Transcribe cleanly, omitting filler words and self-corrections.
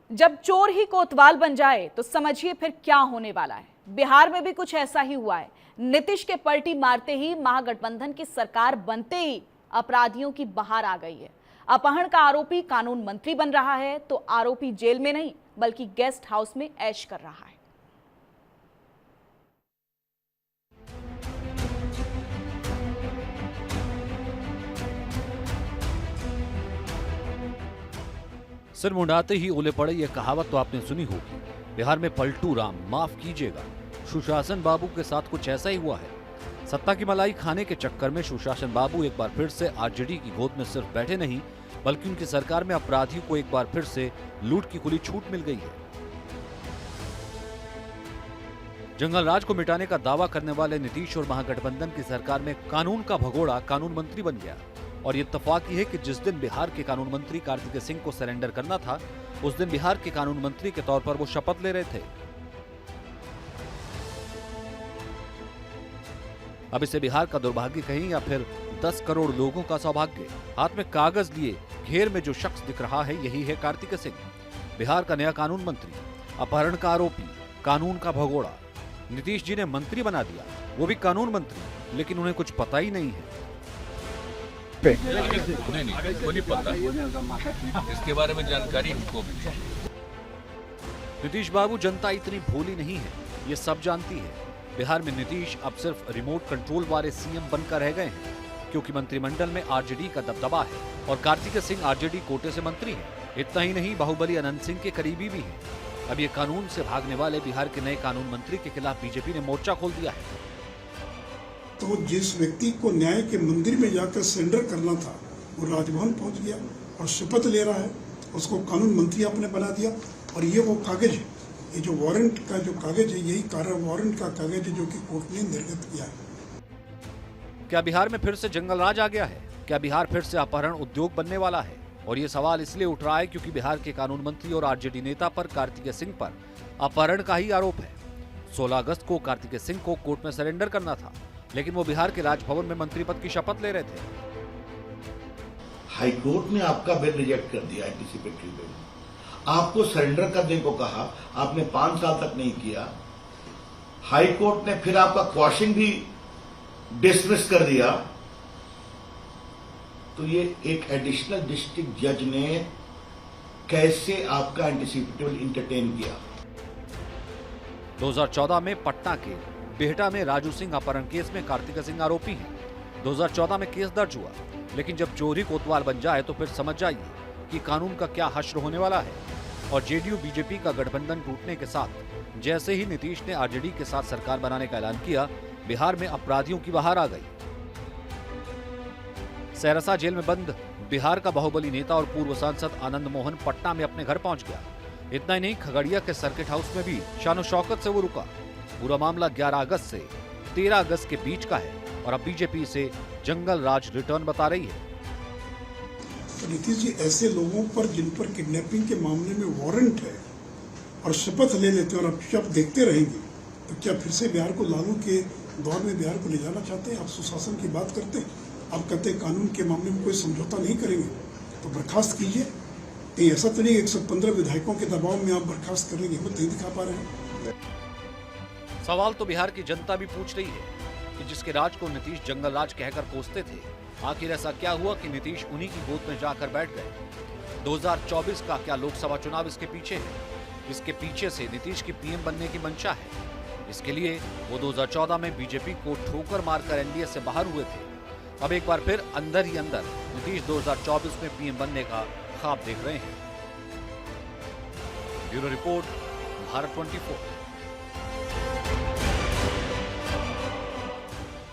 जब चोर ही कोतवाल बन जाए तो समझिए फिर क्या होने वाला है। बिहार में भी कुछ ऐसा ही हुआ है। नीतीश के पलटी मारते ही महागठबंधन की सरकार बनते ही अपराधियों की बहार आ गई है। अपहरण का आरोपी कानून मंत्री बन रहा है तो आरोपी जेल में नहीं बल्कि गेस्ट हाउस में ऐश कर रहा है। सिर मुंडाते ही ओले पड़े ये कहावत तो आपने सुनी होगी। बिहार में पलटू राम माफ कीजिएगा, सुशासन बाबू के साथ कुछ ऐसा ही हुआ है। सत्ता की मलाई खाने के चक्कर में सुशासन बाबू एक बार फिर से आरजेडी की गोद में सिर्फ बैठे नहीं बल्कि उनकी सरकार में अपराधियों को एक बार फिर से लूट की खुली छूट मिल गई है। जंगल राज को मिटाने का दावा करने वाले नीतीश और महागठबंधन की सरकार में कानून का भगोड़ा कानून मंत्री बन गया। और ये इत्तेफाक है कि जिस दिन बिहार के कानून मंत्री कार्तिकेय सिंह को सरेंडर करना था उस दिन बिहार के कानून मंत्री के तौर पर वो शपथ ले रहे थे। अब इसे बिहार का दुर्भाग्य कहें या फिर 10 करोड़ लोगों का सौभाग्य। हाथ में कागज लिए घेर में जो शख्स दिख रहा है यही है कार्तिकेय सिंह, बिहार का नया कानून मंत्री, अपहरण का आरोपी, कानून का भगोड़ा। नीतीश जी ने मंत्री बना दिया, वो भी कानून मंत्री, लेकिन उन्हें कुछ पता ही नहीं है। नहीं पता, इसके बारे में जानकारी हमको भी। नीतीश बाबू जनता इतनी भोली नहीं है, ये सब जानती है। बिहार में नीतीश अब सिर्फ रिमोट कंट्रोल वाले सीएम बनकर रह गए हैं क्योंकि मंत्रिमंडल में आरजेडी का दबदबा है और कार्तिकेय सिंह आरजेडी कोटे से मंत्री हैं। इतना ही नहीं, बाहुबली अनंत सिंह के करीबी भी हैं। अब ये कानून से भागने वाले बिहार के नए कानून मंत्री के खिलाफ बीजेपी ने मोर्चा खोल दिया है। तो जिस व्यक्ति को न्याय के मंदिर में जाकर सरेंडर करना था वो राजभवन पहुंच गया और शपथ ले रहा है, उसको कानून मंत्री आपने बना दिया। और ये वो कागज है, ये जो वारंट का जो कागज है, यही कारण वारंट का कागज है जो कि कोर्ट ने निर्गत किया है। क्या बिहार में फिर से जंगल राज आ गया है? क्या बिहार फिर से अपहरण उद्योग बनने वाला है? और ये सवाल इसलिए उठ रहा है क्योंकि बिहार के कानून मंत्री और आरजेडी नेता पर कार्तिकेय सिंह पर अपहरण का ही आरोप है। 16 अगस्त को कार्तिकेय सिंह को कोर्ट में सरेंडर करना था, लेकिन वो बिहार के राजभवन में मंत्री पद की शपथ ले रहे थे। हाईकोर्ट ने आपका बिल रिजेक्ट कर दिया, एंटीसिपेटरी बिल। आपको सरेंडर करने को कहा, आपने 5 साल तक नहीं किया। हाईकोर्ट ने फिर आपका क्वाशिंग भी डिसमिस कर दिया। तो ये एक एडिशनल डिस्ट्रिक्ट जज ने कैसे आपका एंटीसिपेटरी बिल इंटरटेन किया? 2014 में पटना के बेहटा में राजू सिंह अपहरण केस में कार्तिकेय सिंह आरोपी हैं। 2014 में केस दर्ज हुआ, लेकिन जब चोरी कोतवाल बन जाए तो फिर समझ जाइए कि कानून का क्या हश्र होने वाला है। और जेडीयू बीजेपी का गठबंधन टूटने के साथ जैसे ही नीतीश ने आरजेडी के साथ सरकार बनाने का ऐलान किया, बिहार में अपराधियों की बहार आ गई। सहरसा जेल में बंद बिहार का बाहुबली नेता और पूर्व सांसद आनंद मोहन पटना में अपने घर पहुंच गया। इतना ही नहीं, खगड़िया के सर्किट हाउस में भी शानो शौकत से वो रुका। पूरा मामला 11 अगस्त से 13 अगस्त के बीच का है और अब बीजेपी इसे जंगल राज रिटर्न बता रही है। तो नीतीश जी ऐसे लोगों पर जिन पर किडनैपिंग के मामले में वारंट है और शपथ ले लेते हैं और अब शपथ देखते रहेंगे, तो क्या फिर से बिहार को लालू के दौर में बिहार को ले जाना चाहते हैं? आप सुशासन की बात करते हैं, आप कहते हैं कानून के मामले में कोई समझौता नहीं करेंगे तो बर्खास्त कीजिए। कहीं ऐसा तो नहीं 115 विधायकों के दबाव में आप बर्खास्त करने की हिम्मत नहीं दिखा पा रहे हैं? सवाल तो बिहार की जनता भी पूछ रही है कि जिसके राज को नीतीश जंगल राज कहकर कोसते थे, आखिर ऐसा क्या हुआ कि नीतीश उन्हीं की गोद में जाकर बैठ गए? 2024 का क्या लोकसभा चुनाव इसके पीछे है? इसके पीछे से नीतीश की पीएम बनने की मंशा है। इसके लिए वो 2014 में बीजेपी को ठोकर मारकर एनडीए से बाहर हुए थे। अब एक बार फिर अंदर ही अंदर नीतीश 2024 में पीएम बनने का ख्वाब देख रहे हैं। Bureau report, Bharat 24।